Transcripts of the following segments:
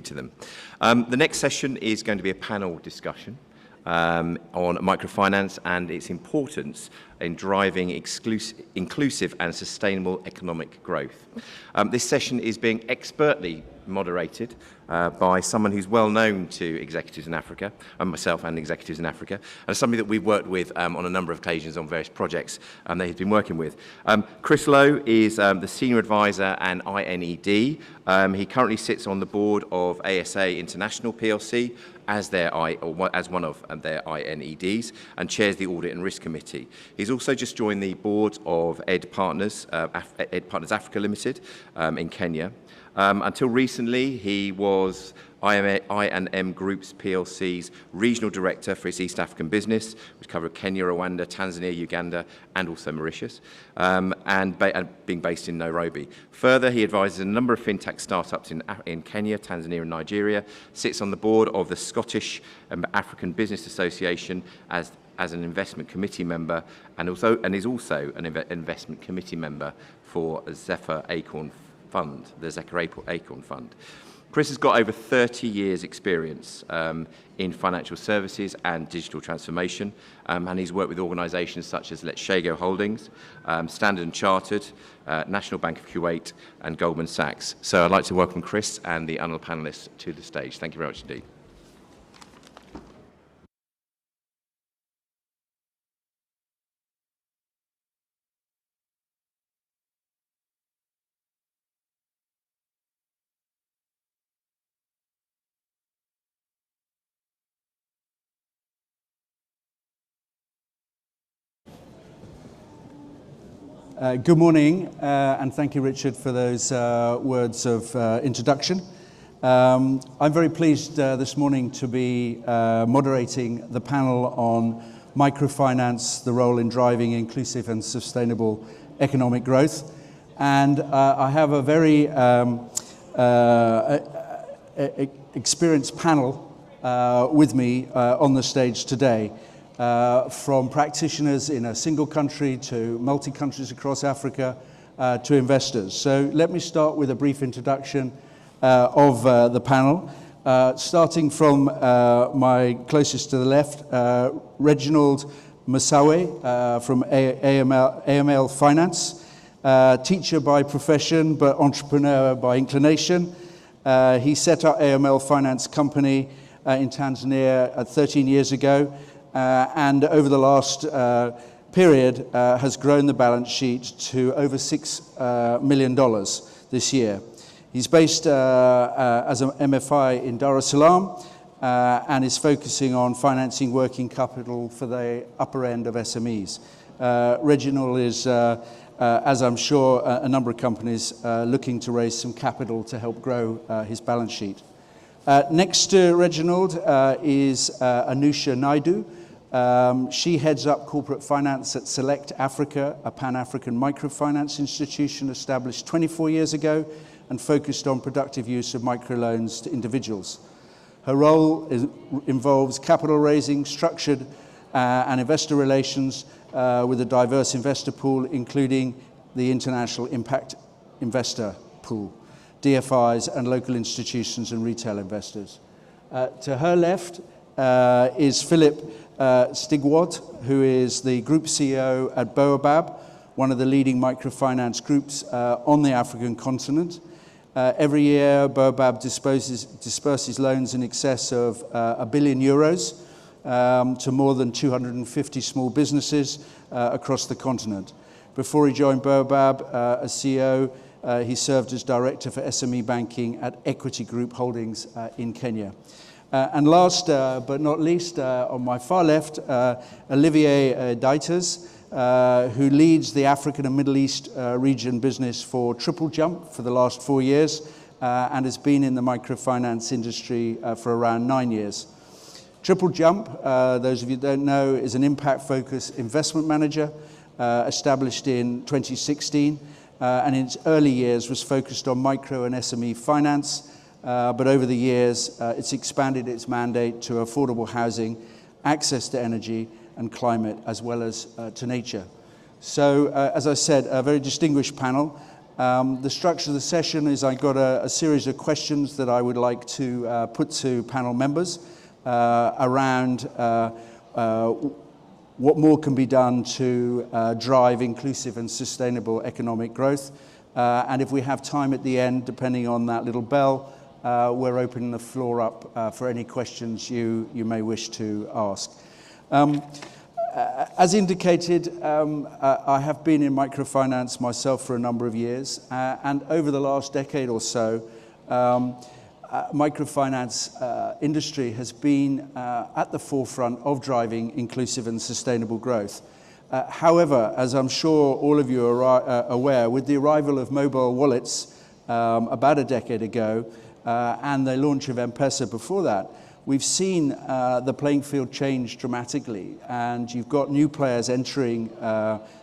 to them. The next session is going to be a panel discussion on microfinance and its importance in driving inclusive and sustainable economic growth. This session is being expertly moderated by someone who's well known to executives in Africa, and myself and executives in Africa, and somebody that we've worked with on a number of occasions on various projects that he's been working with. Chris Lowe is the Senior Advisor and INED. He currently sits on the board of ASA International PLC as one of their INEDs and chairs the Audit and Risk Committee. He's also just joined the board of Ed Partners Africa Limited in Kenya. Until recently, he was I&M Group's PLC's Regional Director for its East African business, which covered Kenya, Rwanda, Tanzania, Uganda, and also Mauritius, and being based in Nairobi. Further, he advises a number of fintech startups in Kenya, Tanzania, and Nigeria, sits on the board of the Scottish African Business Association as an investment committee member, and is also an investment committee member for Zephyr Acorn Fund, the Zephyr Acorn Fund. Chris has got over 30 years experience in financial services and digital transformation, and he's worked with organisations such as Letshego Holdings, Standard & Chartered, National Bank of Kuwait, and Goldman Sachs. So I'd like to welcome Chris and the other panellists to the stage. Thank you very much indeed. Good morning, and thank you, Richard, for those words of introduction. I'm very pleased this morning to be moderating the panel on microfinance, the role in driving inclusive and sustainable economic growth. And I have a very experienced panel with me on the stage today. From practitioners in a single country to multi-countries across Africa to investors. So let me start with a brief introduction of the panel. Starting from my closest to the left, Reginald Massawe from AML Finance, teacher by profession but entrepreneur by inclination. He set up AML Finance Company in Tanzania 13 years ago. And over the last period has grown the balance sheet to over $6 million this year. He's based as an MFI in Dar es Salaam and is focusing on financing working capital for the upper end of SMEs. Reginald is, as I'm sure a number of companies, looking to raise some capital to help grow his balance sheet. Next to Reginald is Anusha Naidu. She heads up corporate finance at Select Africa, a Pan-African microfinance institution established 24 years ago and focused on productive use of microloans to individuals. Her role involves capital raising, structured and investor relations with a diverse investor pool, including the International Impact Investor Pool, DFIs, and local institutions and retail investors. To her left is Philip Sigwart, who is the Group CEO at Baobab, one of the leading microfinance groups on the African continent. Every year, Baobab disperses loans in excess of €1 billion to more than 250 small businesses across the continent. Before he joined Baobab as CEO, he served as Director for SME Banking at Equity Group Holdings in Kenya. And last but not least, on my far left, Olivier Deiters, who leads the African and Middle East region business for Triple Jump for the last 4 years and has been in the microfinance industry for around 9 years. Triple Jump, those of you who don't know, is an impact-focused investment manager established in 2016 and in its early years was focused on micro and SME finance. But over the years, it's expanded its mandate to affordable housing, access to energy and climate, as well as to nature. So, as I said, a very distinguished panel. The structure of the session is I've got a series of questions that I would like to put to panel members around what more can be done to drive inclusive and sustainable economic growth. And if we have time at the end, depending on that little bell, we're opening the floor up for any questions you may wish to ask. As indicated, I have been in microfinance myself for a number of years, and over the last decade or so, microfinance industry has been at the forefront of driving inclusive and sustainable growth. However, as I'm sure all of you are aware, with the arrival of mobile wallets about a decade ago and the launch of M-Pesa before that, we've seen the playing field change dramatically, and you've got new players entering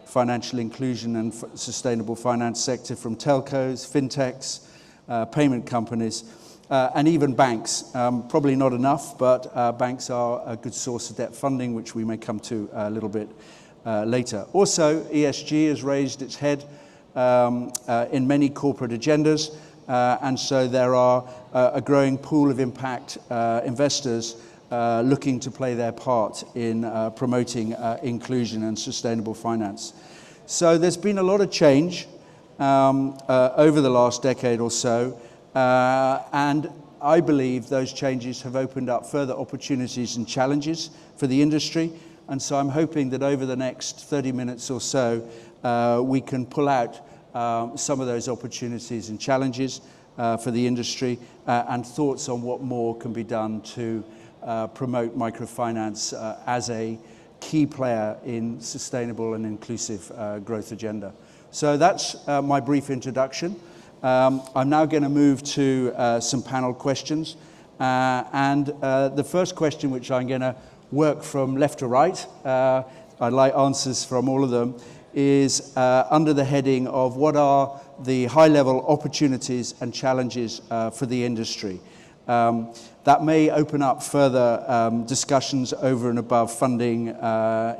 financial inclusion and sustainable finance sector, from telcos, fintechs, payment companies, and even banks. Probably not enough, but banks are a good source of debt funding, which we may come to a little bit later. Also, ESG has raised its head in many corporate agendas, and so there are a growing pool of impact investors looking to play their part in promoting inclusion and sustainable finance. So there's been a lot of change over the last decade or so, and I believe those changes have opened up further opportunities and challenges for the industry. And so I'm hoping that over the next 30 minutes or so, we can pull out some of those opportunities and challenges for the industry and thoughts on what more can be done to promote microfinance as a key player in sustainable and inclusive growth agenda. So that's my brief introduction. I'm now going to move to some panel questions. And the first question, which I'm going to work from left to right, I'd like answers from all of them, is under the heading of what are the high-level opportunities and challenges for the industry. That may open up further discussions over and above funding,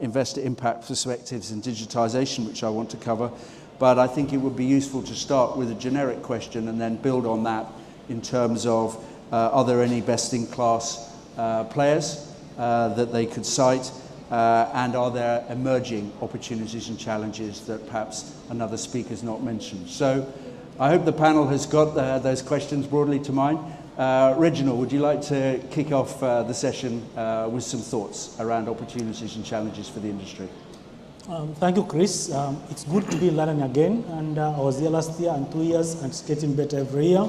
investor impact perspectives and digitization, which I want to cover. But I think it would be useful to start with a generic question and then build on that in terms of are there any best-in-class players that they could cite, and are there emerging opportunities and challenges that perhaps another speaker's not mentioned. So I hope the panel has got those questions broadly to mind. Reginald, would you like to kick off the session with some thoughts around opportunities and challenges for the industry? Thank you, Chris. It's good to be in London again, and I was here last year and 2 years, and it's getting better every year.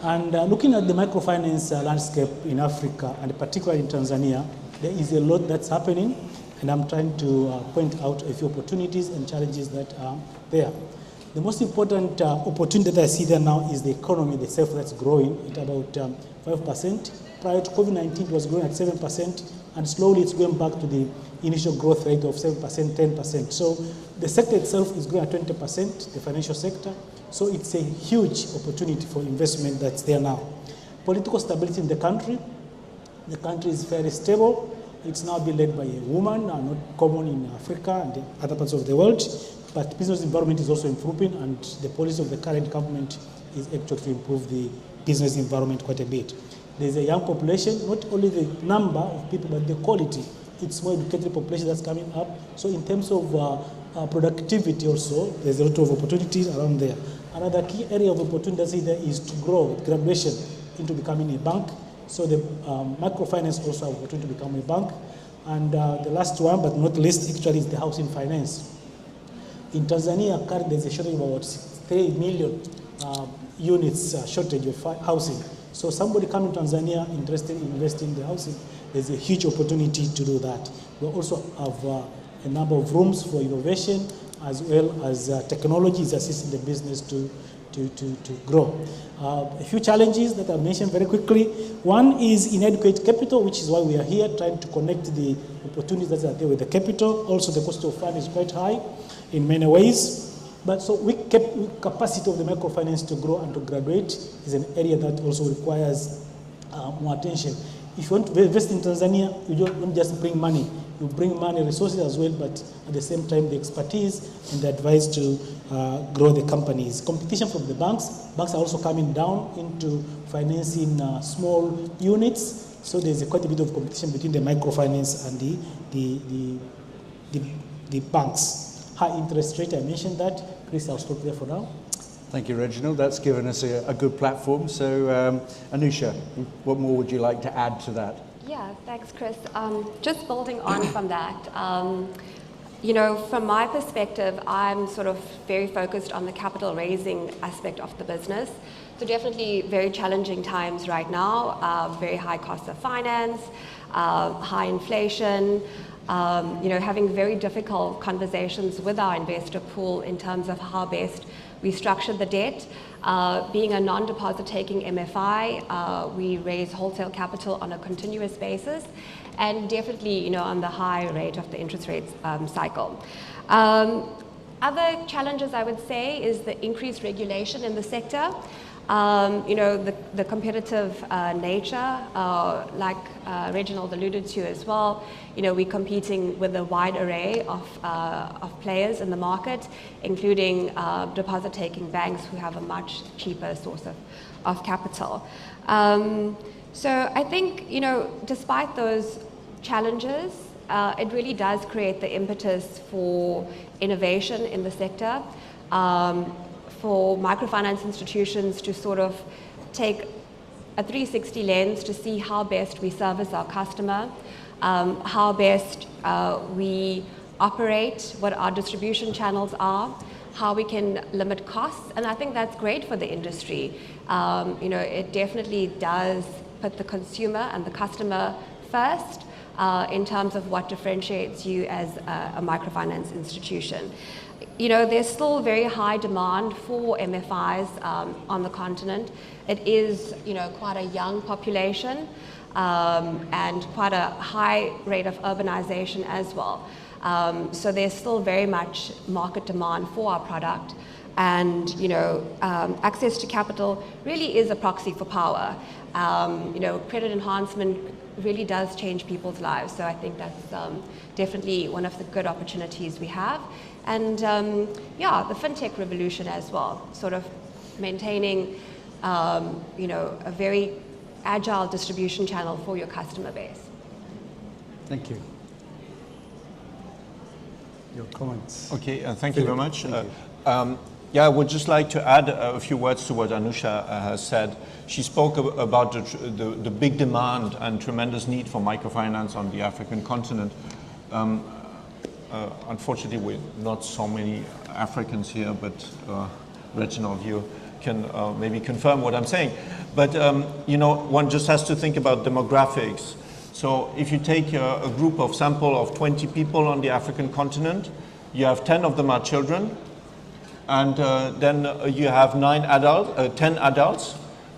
And looking at the microfinance landscape in Africa, and particularly in Tanzania, there is a lot that's happening, and I'm trying to point out a few opportunities and challenges that are there. The most important opportunity that I see there now is the economy itself that's growing at about 5%. Prior to COVID-19, it was growing at 7%, and slowly it's going back to the initial growth rate of 7%, 10%. So the sector itself is growing at 20%, the financial sector. So it's a huge opportunity for investment that's there now. Political stability in the country. The country is very stable. It's now being led by a woman, not common in Africa and other parts of the world. But business environment is also improving, and the policy of the current government is actually to improve the business environment quite a bit. There's a young population, not only the number of people, but the quality. It's more educated population that's coming up. So in terms of productivity also, there's a lot of opportunities around there. Another key area of opportunity there is to grow graduation into becoming a bank. So the microfinance also have opportunity to become a bank. And the last one, but not least, actually, is the housing finance. In Tanzania, currently there's a shortage of about 3 million units shortage of housing. So somebody coming to Tanzania interested in investing in the housing, there's a huge opportunity to do that. We also have a number of rooms for innovation, as well as technology is assisting the business to grow. A few challenges that I mentioned very quickly. One is inadequate capital, which is why we are here, trying to connect the opportunities that are there with the capital. Also, the cost of fund is quite high in many ways. But so weak capacity of the microfinance to grow and to graduate is an area that also requires more attention. If you want to invest in Tanzania, you don't just bring money. you bring money, resources as well, but at the same time, the expertise and the advice to grow the companies. Competition from the banks. Banks are also coming down into financing small units. So there's quite a bit of competition between the microfinance and the banks. High interest rate, I mentioned that. Chris, I'll stop there for now. Thank you, Reginald. That's given us a good platform. So, Anusha, what more would you like to add to that? Yeah, thanks, Chris. Just building on from that, you know, from my perspective, I'm sort of very focused on the capital raising aspect of the business. So definitely very challenging times right now, very high cost of finance, high inflation, you know, having very difficult conversations with our investor pool in terms of how best we structure the debt. Being a non-deposit taking MFI, we raise wholesale capital on a continuous basis, and definitely, you know, on the high rate of the interest rates cycle. Other challenges I would say is the increased regulation in the sector. You know, the competitive nature, like Reginald alluded to as well, you know, we're competing with a wide array of players in the market, including deposit-taking banks who have a much cheaper source of capital. So I think, you know, despite those challenges, it really does create the impetus for innovation in the sector. For microfinance institutions to sort of take a 360 lens to see how best we service our customer, how best we operate, what our distribution channels are, how we can limit costs, and I think that's great for the industry. You know, it definitely does put the consumer and the customer first in terms of what differentiates you as a microfinance institution. You know, there's still very high demand for MFIs on the continent. It is, you know, quite a young population and quite a high rate of urbanization as well. So there's still very much market demand for our product. And, you know, access to capital really is a proxy for power. You know, credit enhancement really does change people's lives. So I think that's definitely one of the good opportunities we have. And yeah, the fintech revolution as well, sort of maintaining, you know, a very agile distribution channel for your customer base. Thank you. Your comments. Okay, thank you very much. Yeah, I would just like to add a few words to what Anusha has said. She spoke about the big demand and tremendous need for microfinance on the African continent. Unfortunately, we're not so many Africans here, but Reginald, you can maybe confirm what I'm saying. But, you know, one just has to think about demographics. So if you take a group of sample of 20 people on the African continent, you have 10 of them are children, and then you have 10 adults.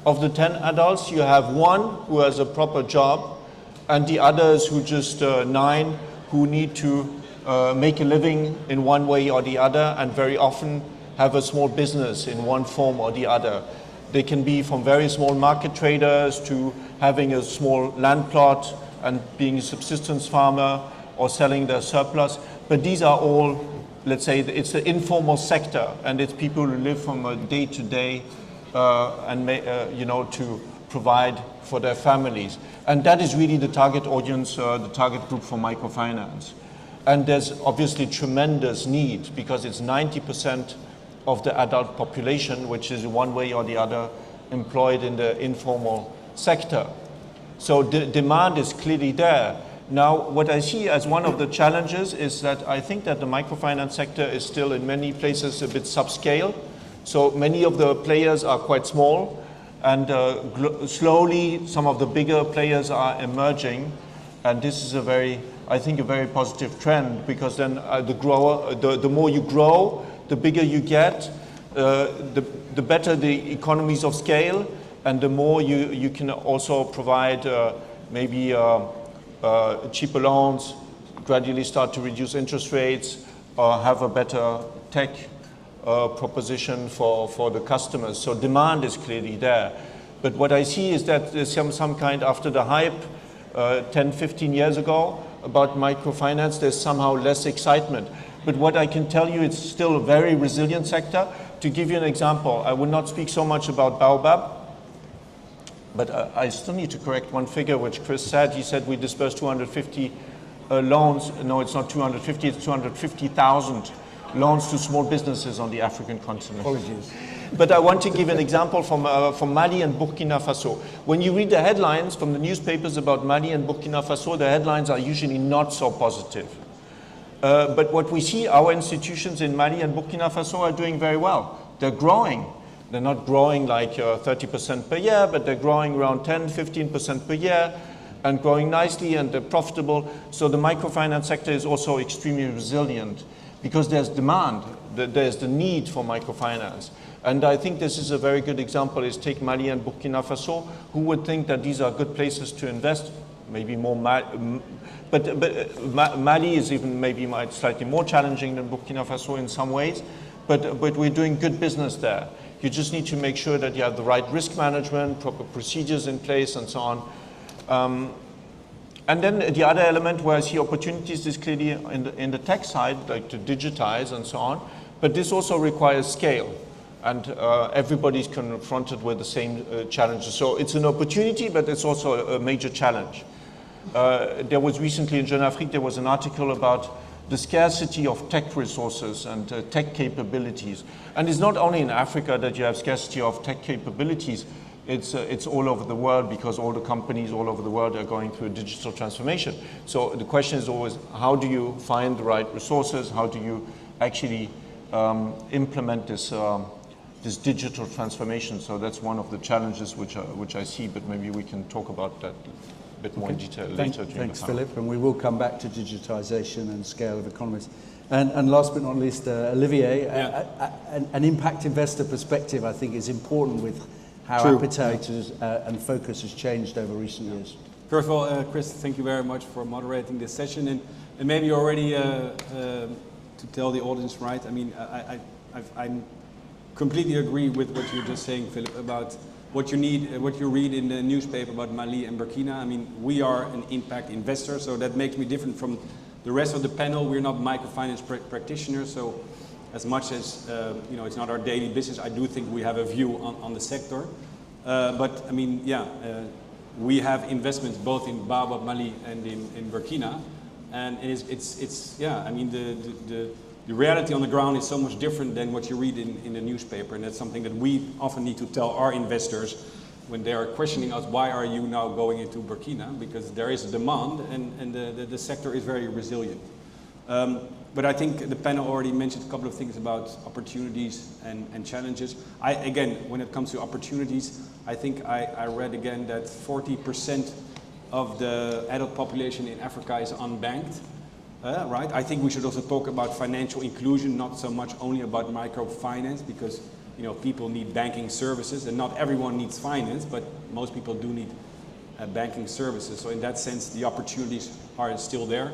Of the 10 adults, you have one who has a proper job, and the others who just 9 who need to make a living in one way or the other, and very often have a small business in one form or the other. They can be from very small market traders to having a small land plot and being a subsistence farmer or selling their surplus. But these are all, let's say, it's the informal sector, and it's people who live from a day to day and you know, to provide for their families. And that is really the target audience, the target group for microfinance. And there's obviously tremendous need because it's 90% of the adult population, which is one way or the other employed in the informal sector. So the demand is clearly there. Now, what I see as one of the challenges is that I think that the microfinance sector is still in many places a bit subscale. So many of the players are quite small, and slowly some of the bigger players are emerging. And this is I think a very positive trend, because then the more you grow, the bigger you get, the better the economies of scale, and the more you can also provide maybe cheaper loans, gradually start to reduce interest rates, or have a better tech proposition for the customers. So demand is clearly there. But what I see is that there's some kind, after the hype 10, 15 years ago, about microfinance, there's somehow less excitement. But what I can tell you, it's still a very resilient sector. To give you an example, I would not speak so much about Baobab, but I still need to correct one figure which Chris said. He said we dispersed 250 loans. No, it's not 250, it's 250,000 loans to small businesses on the African continent. Apologies. But I want to give an example from Mali and Burkina Faso. When you read the headlines from the newspapers about Mali and Burkina Faso, the headlines are usually not so positive. But what we see, our institutions in Mali and Burkina Faso are doing very well. They're growing. They're not growing like 30% per year, but they're growing around 10, 15% per year and growing nicely, and they're profitable. So the microfinance sector is also extremely resilient because there's demand, there's the need for microfinance. And I think this is a very good example, is take Mali and Burkina Faso. Who would think that these are good places to invest? Maybe more, but Mali is even maybe slightly more challenging than Burkina Faso in some ways, but we're doing good business there. You just need to make sure that you have the right risk management, proper procedures in place, and so on. And then the other element where I see opportunities is clearly in the tech side, like to digitize and so on. But this also requires scale, and everybody's confronted with the same challenges. So it's an opportunity, but it's also a major challenge. There was recently in Jeune Afrique, there was an article about the scarcity of tech resources and tech capabilities. And it's not only in Africa that you have scarcity of tech capabilities, it's all over the world, because all the companies all over the world are going through a digital transformation. So the question is always, how do you find the right resources? How do you actually implement this digital transformation? So that's one of the challenges which I see, but maybe we can talk about that a bit more in detail later. Thanks, Philip, and we will come back to digitization and scale of economies. And last but not least, Olivier, an impact investor perspective, I think, is important with how appetite and focus has changed over recent years. First of all, Chris, thank you very much for moderating this session, and maybe already to tell the audience, right? I mean, I completely agree with what you're just saying, Philip, about what you need, what you read in the newspaper about Mali and Burkina. I mean, we are an impact investor, so that makes me different from the rest of the panel. We're not microfinance practitioners, so as much as you know, it's not our daily business, I do think we have a view on the sector. But I mean, we have investments both in Baobab, Mali, and in Burkina, and it's I mean, the reality on the ground is so much different than what you read in the newspaper, and that's something that we often need to tell our investors when they are questioning us, why are you now going into Burkina? Because there is a demand, and the sector is very resilient. But I think the panel already mentioned a couple of things about opportunities and challenges. Again, when it comes to opportunities, I think I read again that 40% of the adult population in Africa is unbanked. Right? I think we should also talk about financial inclusion, not so much only about microfinance, because you know, people need banking services, and not everyone needs finance, but most people do need banking services. So in that sense, the opportunities are still there.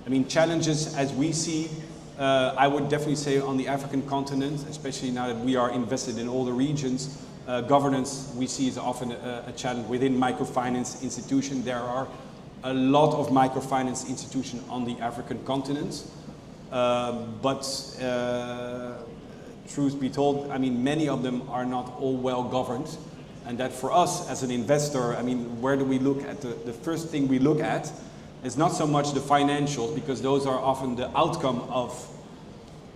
I mean, challenges as we see, I would definitely say on the African continent, especially now that we are invested in all the regions, governance we see is often a challenge within microfinance institutions. There are a lot of microfinance institutions on the African continent, but truth be told, I mean, many of them are not all well governed, and that for us as an investor, I mean, where do we look at? The first thing we look at is not so much the financials, because those are often the outcome of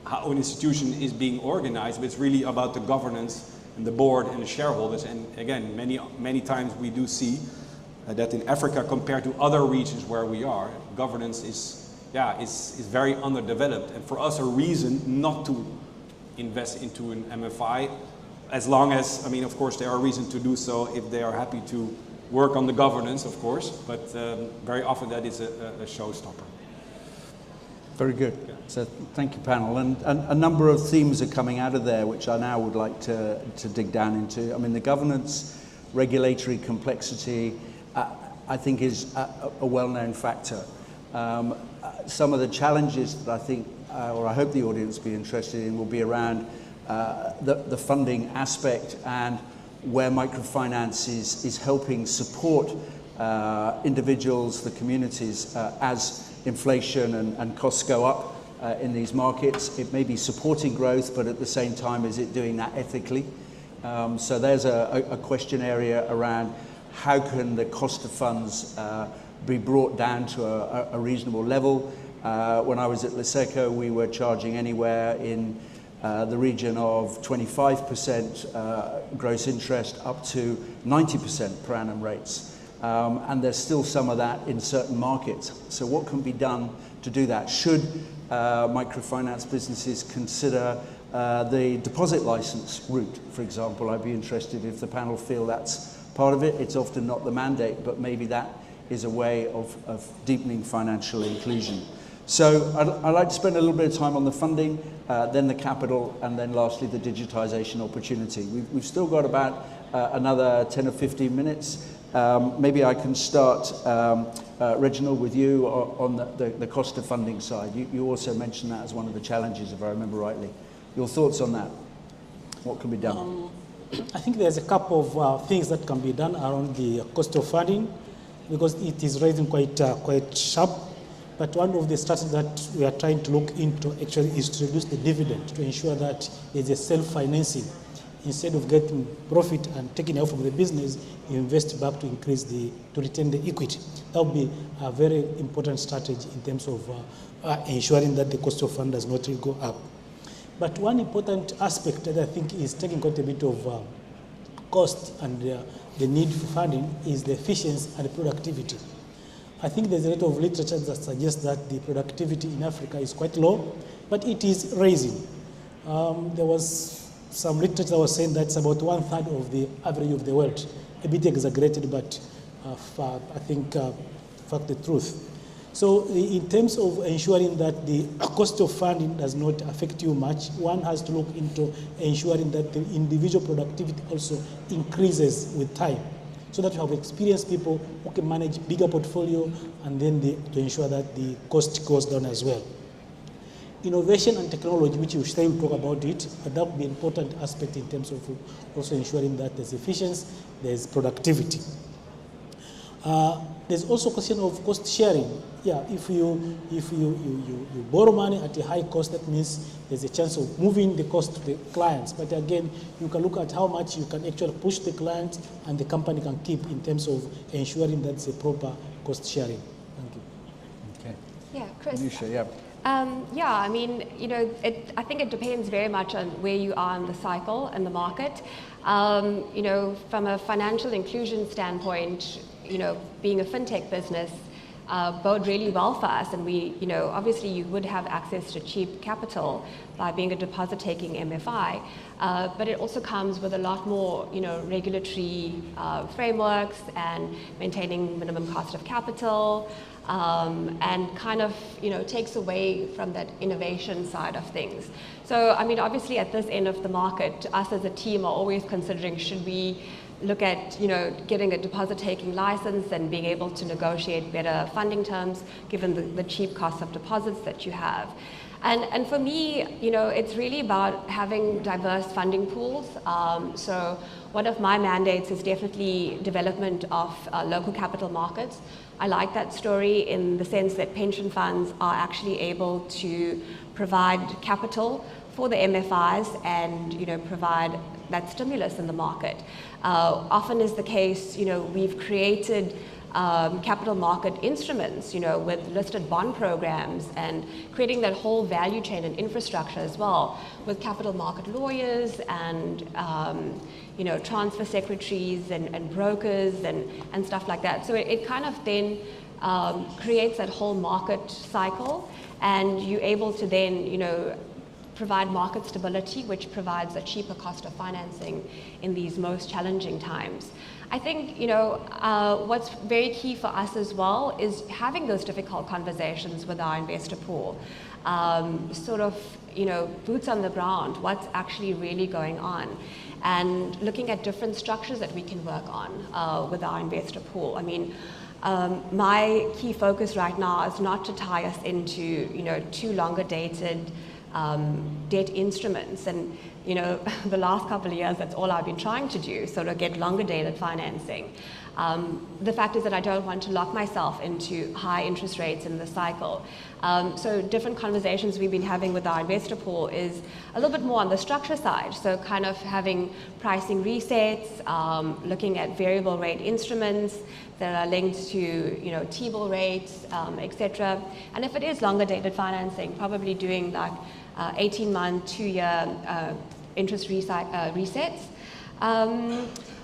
how an institution is being organized, but it's really about the governance and the board and the shareholders. And again, many times we do see that in Africa, compared to other regions where we are, governance is very underdeveloped. And for us, a reason not to invest into an MFI, as long as, I mean, of course, there are reasons to do so if they are happy to work on the governance, of course, but very often that is a showstopper. Very good. So thank you, panel. And a number of themes are coming out of there, which I now would like to dig down into. I mean, the governance, regulatory complexity, I think is a well-known factor. Some of the challenges that I think, or I hope the audience will be interested in, will be around the funding aspect and where microfinance is helping support individuals, the communities, as inflation and costs go up in these markets. It may be supporting growth, but at the same time, is it doing that ethically? So there's a question area around how can the cost of funds be brought down to a reasonable level. When I was at Liseco, we were charging anywhere in the region of 25% gross interest up to 90% per annum rates. And there's still some of that in certain markets. So what can be done to do that? Should microfinance businesses consider the deposit license route, for example? I'd be interested if the panel feel that's part of it. It's often not the mandate, but maybe that is a way of deepening financial inclusion. So I'd like to spend a little bit of time on the funding, then the capital, and then lastly the digitization opportunity. We've still got about another 10 or 15 minutes. Maybe I can start, Reginald, with you on the cost of funding side. You also mentioned that as one of the challenges, if I remember rightly. Your thoughts on that? What can be done? I think there's a couple of things that can be done around the cost of funding, because it is rising quite sharp. But one of the strategies that we are trying to look into actually is to reduce the dividend to ensure that there's a self-financing. Instead of getting profit and taking it out from the business, you invest back to to retain the equity. That would be a very important strategy in terms of ensuring that the cost of fund does not go up. But one important aspect that I think is taking quite a bit of cost and the need for funding is the efficiency and the productivity. I think there's a lot of literature that suggests that the productivity in Africa is quite low, but it is rising. There was some literature that was saying that's about 1/3 of the average of the world. A bit exaggerated, but I think fact the truth. So in terms of ensuring that the cost of funding does not affect you much, one has to look into ensuring that the individual productivity also increases with time, so that you have experienced people who can manage bigger portfolio, and then to ensure that the cost goes down as well. Innovation and technology, which you still talk about it, but that would be an important aspect in terms of also ensuring that there's efficiency, there's productivity. There's also a question of cost sharing. Yeah, if you borrow money at a high cost, that means there's a chance of moving the cost to the clients. But again, you can look at how much you can actually push the client and the company can keep in terms of ensuring that's a proper cost sharing. Thank you. Okay. Yeah, Chris. Anusha, yeah. Yeah, I mean, I think it depends very much on where you are in the cycle and the market. From a financial inclusion standpoint, being a fintech business bode really well for us, and we, obviously you would have access to cheap capital by being a deposit-taking MFI, but it also comes with a lot more, regulatory frameworks and maintaining minimum cost of capital, and kind of, takes away from that innovation side of things. So, I mean, obviously at this end of the market, us as a team are always considering, should we look at, getting a deposit-taking license and being able to negotiate better funding terms, given the cheap cost of deposits that you have. And for me, it's really about having diverse funding pools. So one of my mandates is definitely development of local capital markets. I like that story in the sense that pension funds are actually able to provide capital for the MFIs and, provide that stimulus in the market. Often is the case, we've created capital market instruments, with listed bond programs and creating that whole value chain and infrastructure as well, with capital market lawyers and, transfer secretaries and brokers and stuff like that. So it kind of then creates that whole market cycle, and you're able to then, provide market stability, which provides a cheaper cost of financing in these most challenging times. I think, what's very key for us as well is having those difficult conversations with our investor pool. Sort of, boots on the ground, what's actually really going on, and looking at different structures that we can work on with our investor pool. I mean, my key focus right now is not to tie us into, too longer dated debt instruments, and the last couple of years that's all I've been trying to do, sort of get longer dated financing. The fact is that I don't want to lock myself into high interest rates in the cycle. So different conversations we've been having with our investor pool is a little bit more on the structure side. So kind of having pricing resets, looking at variable rate instruments that are linked to, T-bill rates, etc. And if it is longer dated financing, probably doing like 18-month, 2-year interest resets.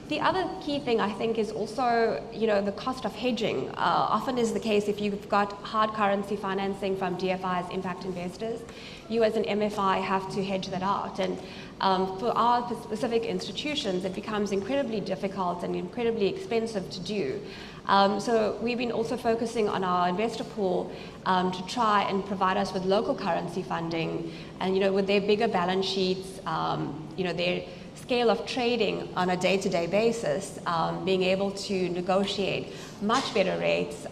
The other key thing I think is also, the cost of hedging. Often is the case if you've got hard currency financing from DFIs, impact investors, you as an MFI have to hedge that out. And for our specific institutions, it becomes incredibly difficult and incredibly expensive to do. So we've been also focusing on our investor pool to try and provide us with local currency funding, and with their bigger balance sheets, their scale of trading on a day-to-day basis, being able to negotiate much better rates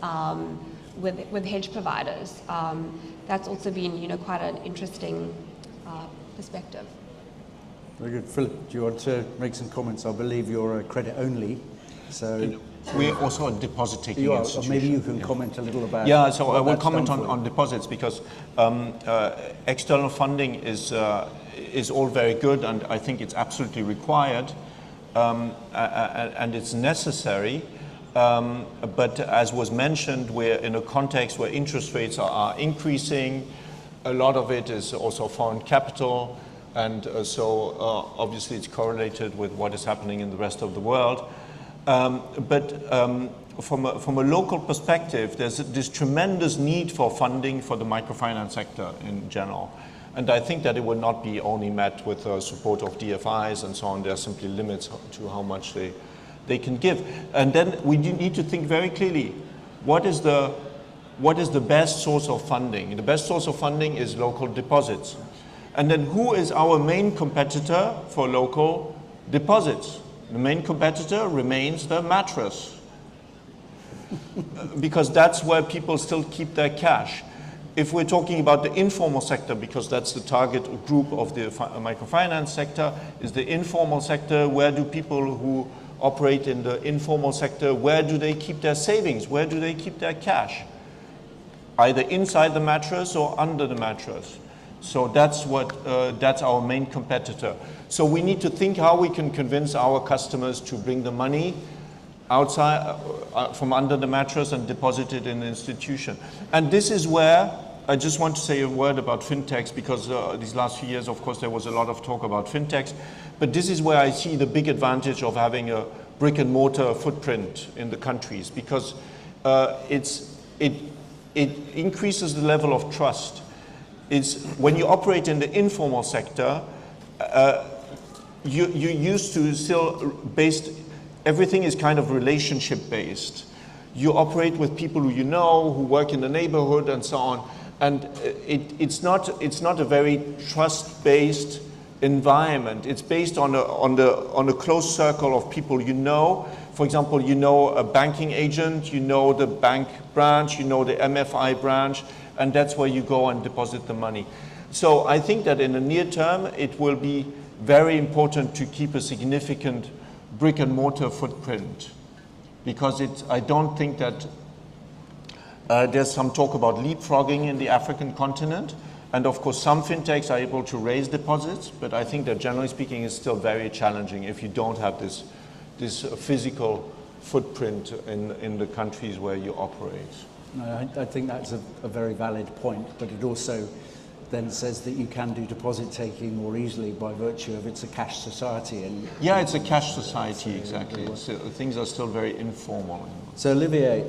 with hedge providers. That's also been quite an interesting perspective. Very good. Philip, do you want to make some comments? I believe you're a credit only, so... We're also a deposit-taking institution. Maybe you can comment a little about... Yeah, so I will comment on deposits, because external funding is all very good, and I think it's absolutely required, and it's necessary. But as was mentioned, we're in a context where interest rates are increasing. A lot of it is also foreign capital, and so obviously it's correlated with what is happening in the rest of the world. But from a local perspective, there's this tremendous need for funding for the microfinance sector in general. And I think that it will not be only met with support of DFIs and so on. There are simply limits to how much they can give. And then we need to think very clearly, what is the best source of funding? The best source of funding is local deposits. And then who is our main competitor for local deposits? The main competitor remains the mattress, because that's where people still keep their cash. If we're talking about the informal sector, because that's the target group of the microfinance sector, is the informal sector. Where do people who operate in the informal sector, where do they keep their savings? Where do they keep their cash? Either inside the mattress or under the mattress. So that's our main competitor. So we need to think how we can convince our customers to bring the money outside from under the mattress and deposit it in the institution. And this is where I just want to say a word about fintechs, because these last few years, of course, there was a lot of talk about fintechs. But this is where I see the big advantage of having a brick and mortar footprint in the countries, because it increases the level of trust. When you operate in the informal sector, you're used to still everything is kind of relationship based. You operate with people who you know, who work in the neighborhood and so on. And it's not a very trust-based environment. It's based on a close circle of people you know. For example, you know a banking agent, you know the bank branch, you know the MFI branch, and that's where you go and deposit the money. So I think that in the near term, it will be very important to keep a significant brick and mortar footprint, because I don't think that there's some talk about leapfrogging in the African continent. And of course, some fintechs are able to raise deposits, but I think that generally speaking, it's still very challenging if you don't have this physical footprint in the countries where you operate. I think that's a very valid point, but it also then says that you can do deposit taking more easily by virtue of it's a cash society. And yeah, it's a cash society, exactly. So things are still very informal. So Olivier,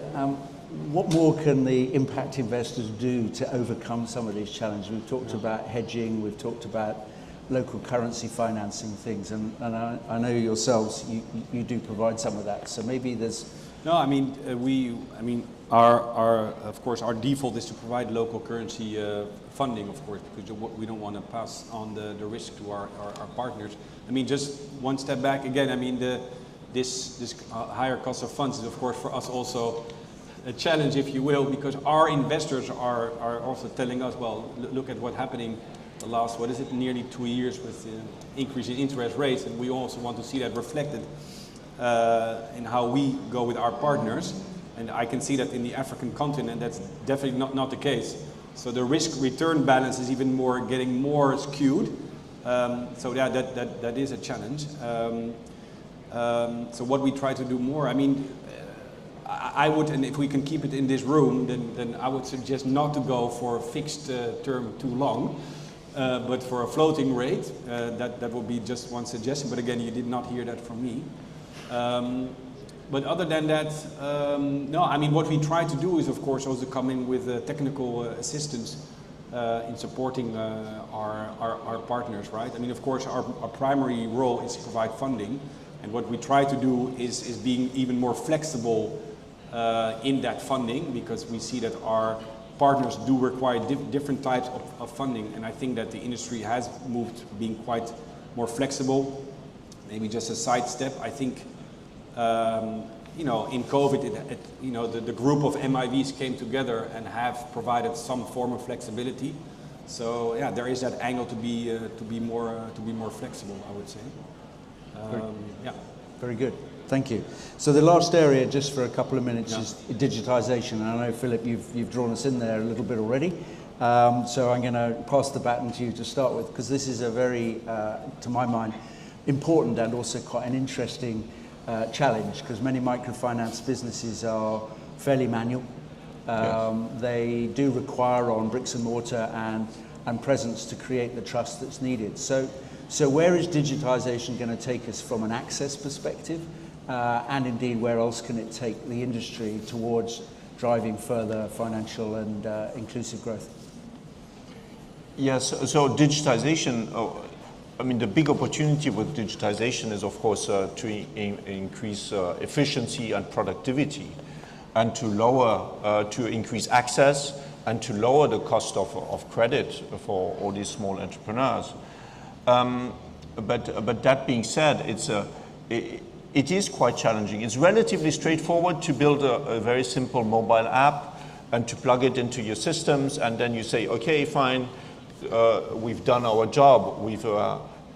what more can the impact investors do to overcome some of these challenges? We've talked about hedging, we've talked about local currency financing things, and I know yourselves, you do provide some of that. So maybe there's... No, of course, our default is to provide local currency funding, of course, because we don't want to pass on the risk to our partners. Just one step back again. This higher cost of funds is, of course, for us also a challenge, if you will, because our investors are also telling us, well, look at what's happening the last, nearly 2 years with the increase in interest rates, and we also want to see that reflected in how we go with our partners. And I can see that in the African continent, that's definitely not the case. So the risk-return balance is even getting more skewed. So yeah, that is a challenge. So what we try to do more, I mean, I would, and if we can keep it in this room, then I would suggest not to go for a fixed term too long, but for a floating rate. That would be just one suggestion. But again, you did not hear that from me. But other than that, no, I mean, what we try to do is, of course, also come in with technical assistance in supporting our partners, right? I mean, of course, our primary role is to provide funding. And what we try to do is being even more flexible in that funding, because we see that our partners do require different types of funding. And I think that the industry has moved being quite more flexible. Maybe just a sidestep, I think, you know, in COVID, you know, the group of MIVs came together and have provided some form of flexibility. So yeah, there is that angle to be more flexible, I would say. Yeah. Very good. Thank you. So the last area, just for a couple of minutes, is digitization. And I know, Philip, you've drawn us in there a little bit already. So I'm going to pass the baton to you to start with, because this is a very, to my mind, important and also quite an interesting challenge, because many microfinance businesses are fairly manual. They do require on bricks and mortar and presence to create the trust that's needed. So where is digitization going to take us from an access perspective? And indeed, where else can it take the industry towards driving further financial and inclusive growth? Yes, so digitization, I mean, the big opportunity with digitization is, of course, to increase efficiency and productivity, and to increase access, and to lower the cost of credit for all these small entrepreneurs. But that being said, it is quite challenging. It's relatively straightforward to build a very simple mobile app and to plug it into your systems, and then you say, okay, fine, we've done our job. We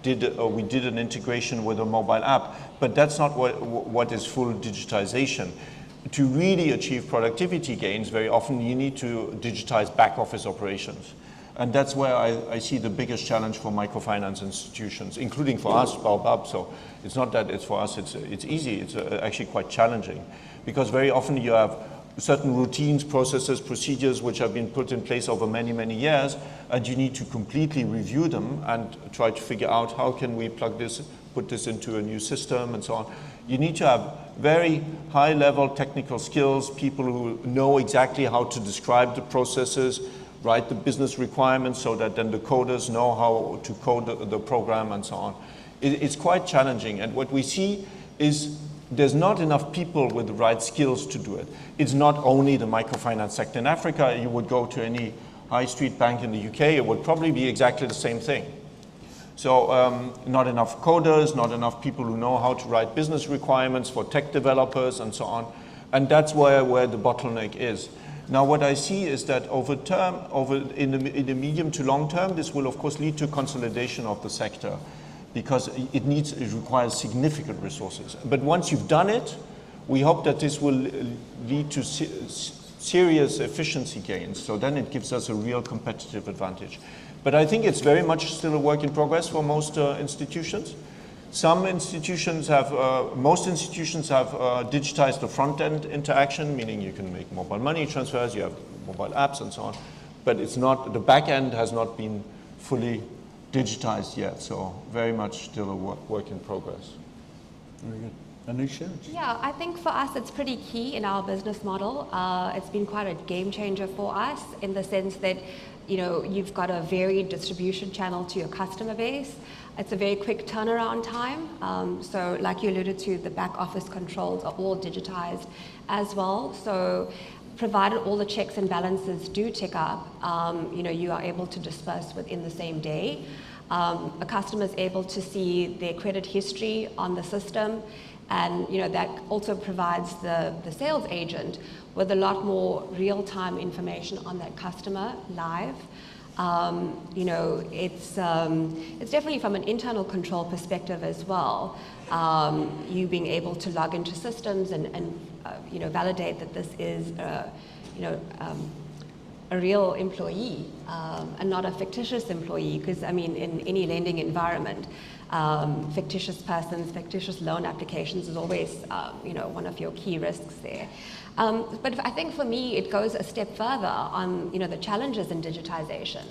did an integration with a mobile app, but that's not what is full digitization. To really achieve productivity gains, very often you need to digitize back office operations. And that's where I see the biggest challenge for microfinance institutions, including for us, Baobab. So it's not that it's for us, it's easy, it's actually quite challenging. Because very often you have certain routines, processes, procedures which have been put in place over many, many years, and you need to completely review them and try to figure out how can we plug this, put this into a new system and so on. You need to have very high-level technical skills, people who know exactly how to describe the processes, write the business requirements so that then the coders know how to code the program and so on. It's quite challenging, and what we see is there's not enough people with the right skills to do it. It's not only the microfinance sector in Africa. You would go to any high street bank in the UK, it would probably be exactly the same thing. So not enough coders, not enough people who know how to write business requirements for tech developers and so on. And that's where the bottleneck is. Now, what I see is that in the medium to long term, this will of course lead to consolidation of the sector, because it requires significant resources. But once you've done it, we hope that this will lead to serious efficiency gains. So then it gives us a real competitive advantage. But I think it's very much still a work in progress for most institutions. Some institutions have, most institutions have digitized the front-end interaction, meaning you can make mobile money transfers, you have mobile apps and so on, but it's not, the back end has not been fully digitized yet, so very much still a work in progress. Very good. Anusha? Yeah, I think for us it's pretty key in our business model. It's been quite a game changer for us in the sense that, you know, you've got a varied distribution channel to your customer base. It's a very quick turnaround time. So like you alluded to, the back office controls are all digitized as well. So provided all the checks and balances do tick up, you know, you are able to disperse within the same day. A customer is able to see their credit history on the system, and you know that also provides the sales agent with a lot more real-time information on that customer live. You know, it's definitely from an internal control perspective as well. You being able to log into systems and you know, validate that this is, you know, a real employee and not a fictitious employee, because I mean, in any lending environment, fictitious persons, fictitious loan applications is always, you know, one of your key risks there. But I think for me, it goes a step further on, you know, the challenges in digitization.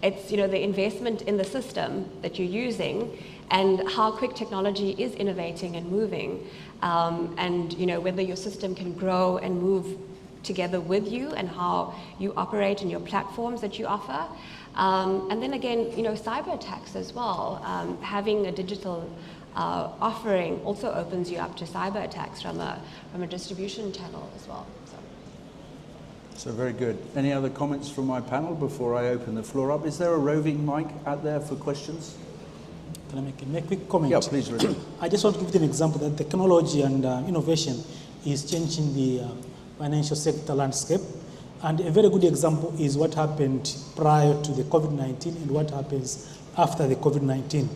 It's, you know, the investment in the system that you're using and how quick technology is innovating and moving, and, you know, whether your system can grow and move together with you and how you operate and your platforms that you offer. And then again, you know, cyber attacks as well. Having a digital offering also opens you up to cyber attacks from a distribution channel as well. So very good. Any other comments from my panel before I open the floor up? Is there a roving mic out there for questions? Can I make a quick comment? Yeah, please, Reginald. I just want to give you an example that technology and innovation is changing the financial sector landscape. And a very good example is what happened prior to the COVID-19 and what happens after the COVID-19.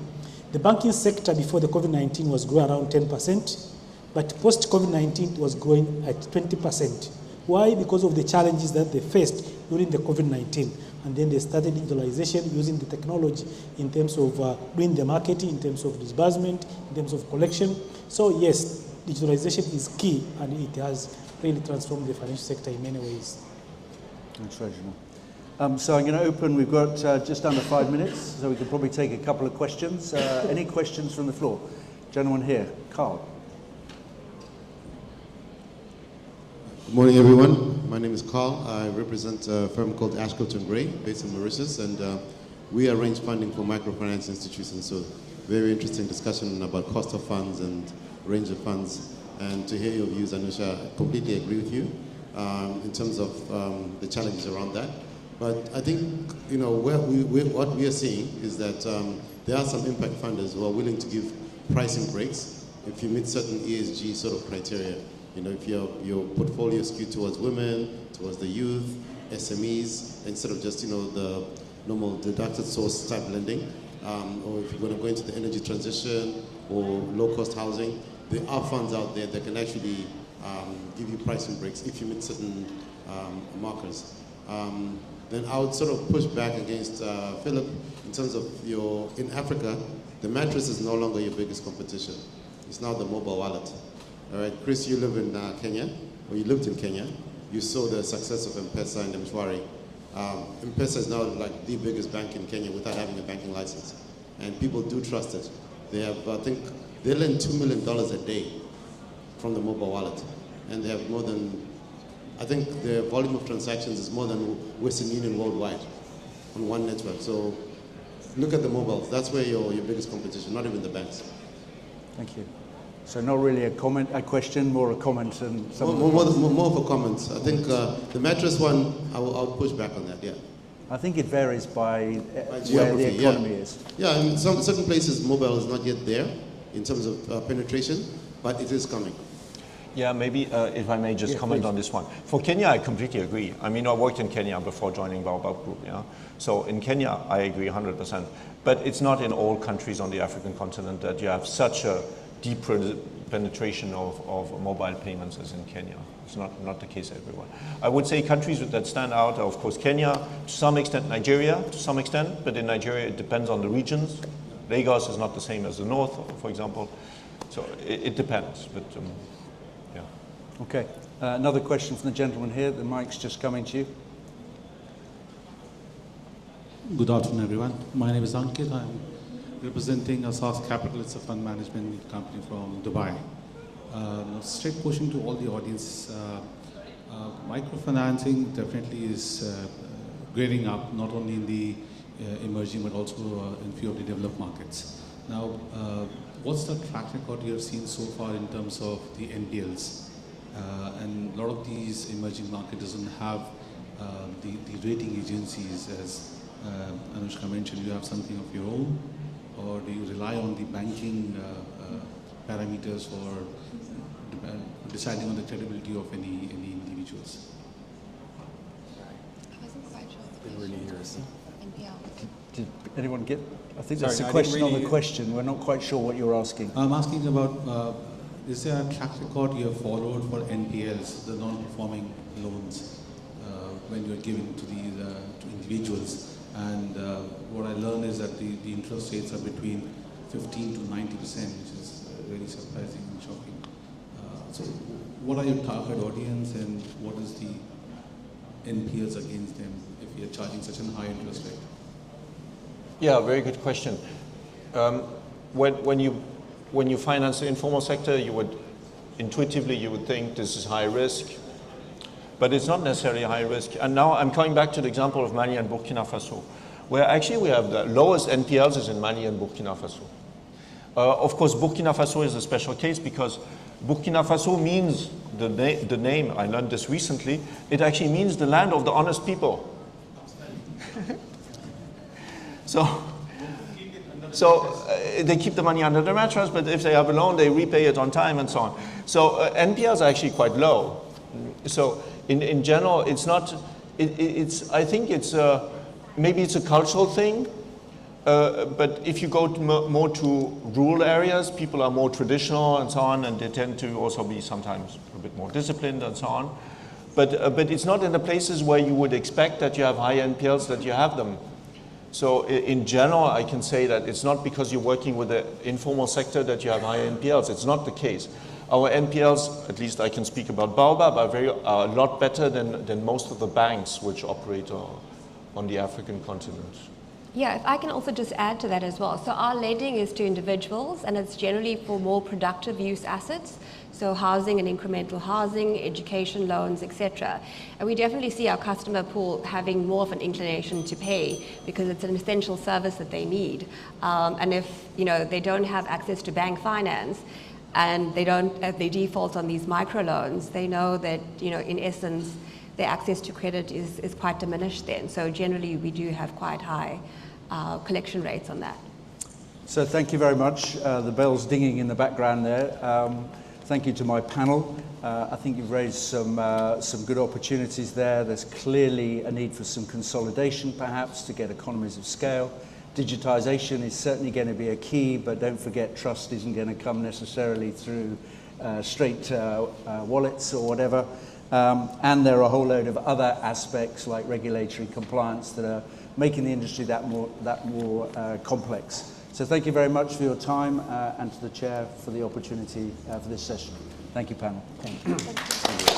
The banking sector before the COVID-19 was growing around 10%, but post-COVID-19 was growing at 20%. Why? Because of the challenges that they faced during the COVID-19. And then they started digitalization using the technology in terms of doing the marketing, in terms of disbursement, in terms of collection. So yes, digitalization is key, and it has really transformed the financial sector in many ways. Thanks, Reginald. So I'm going to open, we've got just under 5 minutes, so we can probably take a couple of questions. Any questions from the floor? Gentleman here, Carl. Good morning, everyone. My name is Carl. I represent a firm called Ashcroft & Gray, based in Mauritius, and we arrange funding for microfinance institutions. So very interesting discussion about cost of funds and range of funds. And to hear your views, Anusha, I completely agree with you in terms of the challenges around that. But I think, you know, what we are seeing is that there are some impact funders who are willing to give pricing breaks if you meet certain ESG sort of criteria. You know, if your portfolio is skewed towards women, towards the youth, SMEs, instead of just, you know, the normal deducted source type lending, or if you're going to go into the energy transition or low-cost housing, there are funds out there that can actually give you pricing breaks if you meet certain markers. Then I would sort of push back against Philip in terms of in Africa, the mattress is no longer your biggest competition. It's now the mobile wallet. All right, Chris, you live in Kenya, or you lived in Kenya. You saw the success of M-Pesa and M-Shwari. M-Pesa is now like the biggest bank in Kenya without having a banking license. And people do trust it. They have, I think, they lend $2 million a day from the mobile wallet. And they have more than, I think their volume of transactions is more than Western Union worldwide on one network. So look at the mobiles. That's where your biggest competition, not even the banks. Thank you. So not really a comment, a question, more a comment and something. More of a comment. I think the mattress one, I'll push back on that, yeah. I think it varies by geography, where the economy is. Yeah, in certain places mobile is not yet there in terms of penetration, but it is coming. Yeah, maybe if I may just comment on this one. For Kenya, I completely agree. I mean, I worked in Kenya before joining Baobab Group, yeah? So in Kenya, I agree 100%. But it's not in all countries on the African continent that you have such a deep penetration of mobile payments as in Kenya. It's not the case everywhere. I would say countries that stand out are, of course, Kenya, to some extent Nigeria, to some extent, but in Nigeria it depends on the regions. Lagos is not the same as the north, for example. So it depends, but yeah. Okay, another question from the gentleman here. The mic's just coming to you. Good afternoon, everyone. My name is Ankit. I'm representing Asas Capital. It's a fund management company from Dubai. Straight question to all the audience. Microfinancing definitely is grading up, not only in the emerging but also in few of the developed markets. Now, what's the track record you have seen so far in terms of the NPLs? And a lot of these emerging markets doesn't have the rating agencies, as Anusha mentioned. You have something of your own, or do you rely on the banking parameters for deciding on the credibility of any individuals? I wasn't quite sure. Didn't really hear us. Did anyone get? I think Sorry, that's a I question didn't on really- the question. We're not quite sure what you're asking. I'm asking about, is there a track record you have followed for NPLs, the non-performing loans, when you're giving to these to individuals? And what I learned is that the interest rates are between 15 to 90%, which is really surprising and shocking. So what are your target audience and what is the NPLs against them if you're charging such a high interest rate? Yeah, very good question. When you finance the informal sector, you would intuitively think this is high risk, but it's not necessarily high risk. And now I'm coming back to the example of Mali and Burkina Faso, where actually we have the lowest NPLs is in Mali and Burkina Faso. Of course, Burkina Faso is a special case because Burkina Faso means, the name, I learned this recently, it actually means the land of the honest people. So they keep the money under the mattress, but if they have a loan, they repay it on time and so on. So NPLs are actually quite low. So in general, it's not, I think it's, maybe it's a cultural thing, but if you go to more to rural areas, people are more traditional and so on, and they tend to also be sometimes a bit more disciplined and so on. But it's not in the places where you would expect that you have high NPLs that you have them. So in general, I can say that it's not because you're working with the informal sector that you have high NPLs. It's not the case. Our NPLs, at least I can speak about Baobab, are a lot better than most of the banks which operate on the African continent. Yeah, if I can also just add to that as well. So our lending is to individuals, and it's generally for more productive use assets. So housing and incremental housing, education loans, etc. And we definitely see our customer pool having more of an inclination to pay because it's an essential service that they need. And if they don't have access to bank finance and they default on these microloans, they know that in essence their access to credit is quite diminished then. So generally we do have quite high collection rates on that. So thank you very much. The bell's dinging in the background there. Thank you to my panel. I think you've raised some good opportunities there. There's clearly a need for some consolidation, perhaps, to get economies of scale. Digitization is certainly going to be a key, but don't forget trust isn't going to come necessarily through straight wallets or whatever. And there are a whole load of other aspects like regulatory compliance that are making the industry that more complex. So thank you very much for your time and to the chair for the opportunity for this session. Thank you, panel. Thank you.